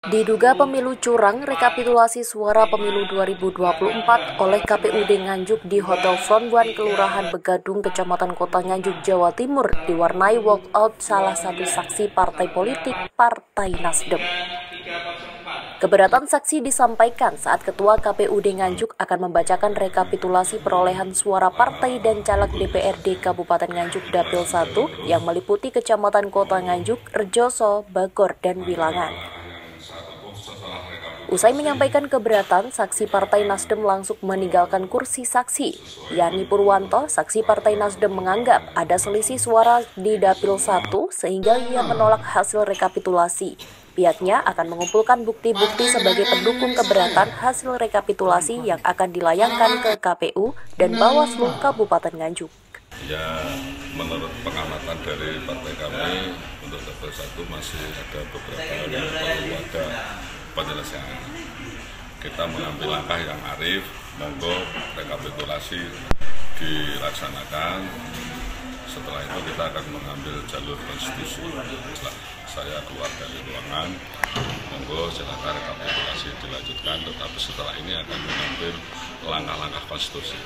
Diduga pemilu curang rekapitulasi suara pemilu 2024 oleh KPUD Nganjuk di Hotel Front One Kelurahan Begadung, Kecamatan Kota Nganjuk, Jawa Timur diwarnai walkout salah satu saksi partai politik Partai Nasdem. Keberatan saksi disampaikan saat Ketua KPUD Nganjuk akan membacakan rekapitulasi perolehan suara partai dan caleg DPRD Kabupaten Nganjuk Dapil 1 yang meliputi Kecamatan Kota Nganjuk, Rejoso, Bagor, dan Wilangan. Usai menyampaikan keberatan, saksi Partai Nasdem langsung meninggalkan kursi saksi. Yani Purwanto, saksi Partai Nasdem, menganggap ada selisih suara di Dapil 1 sehingga ia menolak hasil rekapitulasi. Pihaknya akan mengumpulkan bukti-bukti sebagai pendukung keberatan hasil rekapitulasi yang akan dilayangkan ke KPU dan Bawaslu Kabupaten Nganjuk. Ya, menurut pengamatan dari partai kami, untuk Dapil 1 masih ada beberapa hal yang perlu ada penyelesaian. Kita mengambil langkah yang arif, monggo rekapitulasi dilaksanakan. Setelah itu kita akan mengambil jalur konstitusi. Setelah saya keluar dari ruangan, monggo silakan rekapitulasi dilanjutkan, tetapi setelah ini akan mengambil langkah-langkah konstitusi.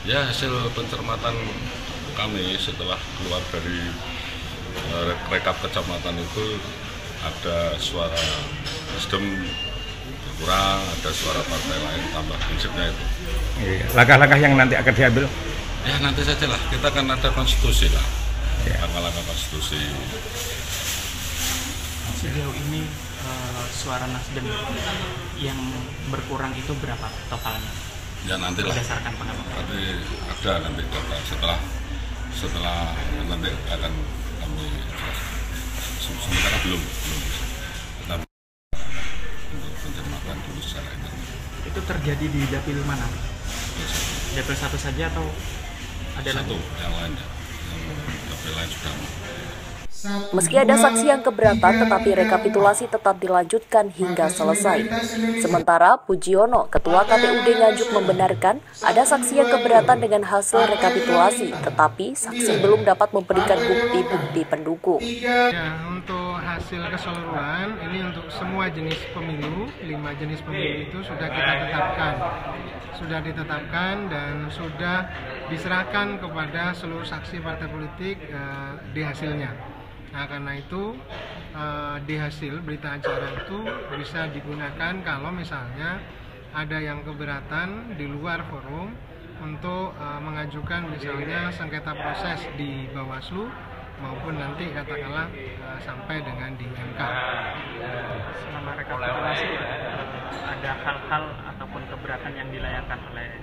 Ya, hasil pencermatan kami setelah keluar dari rekap kecamatan itu ada suara Nasdem kurang, ada suara partai lain tambah, prinsipnya itu. Langkah-langkah yang nanti akan diambil? Ya nanti sajalah, kita akan ada konstitusi lah, langkah-langkah konstitusi. Sejauh ini suara Nasdem yang berkurang itu berapa totalnya? Ya nantilah. Berdasarkan pengamatan. Nanti ada nanti data setelah nanti akan kami sementara belum kita untuk pencermatan dulu secara internal. Itu terjadi di dapil mana? Dapil 1 saja atau ada satu lagi? yang lain ya, yang dapil lain sudah. Meski ada saksi yang keberatan, tetapi rekapitulasi tetap dilanjutkan hingga selesai. Sementara Pujiono, Ketua KPUD Nganjuk, membenarkan ada saksi yang keberatan dengan hasil rekapitulasi, tetapi saksi belum dapat memberikan bukti-bukti pendukung. Ya, untuk hasil keseluruhan ini untuk semua jenis pemilu, 5 jenis pemilu itu sudah kita tetapkan. Sudah ditetapkan dan sudah diserahkan kepada seluruh saksi partai politik di hasilnya. Nah, karena itu di hasil berita acara itu bisa digunakan kalau misalnya ada yang keberatan di luar forum untuk mengajukan misalnya sengketa proses di Bawaslu maupun nanti katakanlah sampai dengan di MK. Selama rekapitulasi ada hal-hal ataupun keberatan yang dilayangkan oleh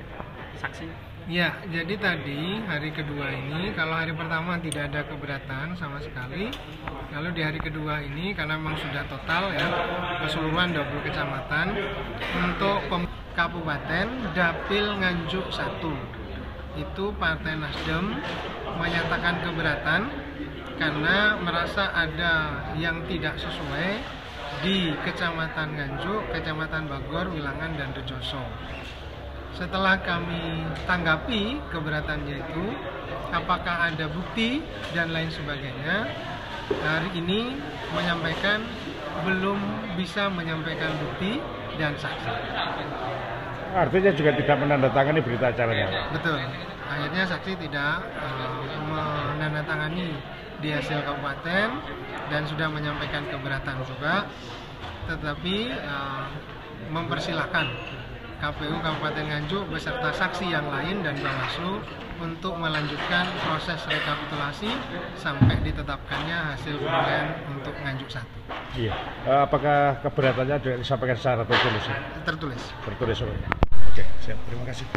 saksi? Ya, jadi tadi hari kedua ini, kalau hari pertama tidak ada keberatan sama sekali, lalu di hari kedua ini karena memang sudah total ya keseluruhan 20 kecamatan untuk Kabupaten Dapil Nganjuk 1 itu Partai Nasdem menyatakan keberatan karena merasa ada yang tidak sesuai di Kecamatan Nganjuk, Kecamatan Bagor, Wilangan, dan Rejoso. Setelah kami tanggapi keberatannya itu, apakah ada bukti dan lain sebagainya, hari ini menyampaikan belum bisa menyampaikan bukti dan saksi. Artinya juga tidak menandatangani berita acaranya? Betul, akhirnya saksi tidak menandatangani di hasil kabupaten dan sudah menyampaikan keberatan juga, tetapi mempersilahkan KPU Kabupaten Nganjuk beserta saksi yang lain dan Bawaslu untuk melanjutkan proses rekapitulasi sampai ditetapkannya hasil perolehan untuk Nganjuk 1. Iya. Apakah keberatannya disampaikan secara tertulis? Tertulis. Tertulis. Oke, siap. Terima kasih.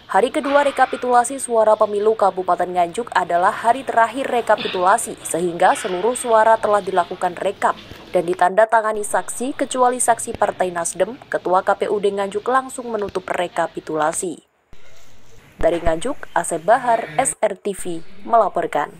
Hari kedua rekapitulasi suara pemilu Kabupaten Nganjuk adalah hari terakhir rekapitulasi, sehingga seluruh suara telah dilakukan rekap dan ditandatangani saksi kecuali saksi Partai Nasdem. Ketua KPUD Nganjuk langsung menutup rekapitulasi. Dari Nganjuk, Asep Bahar, SRTV melaporkan.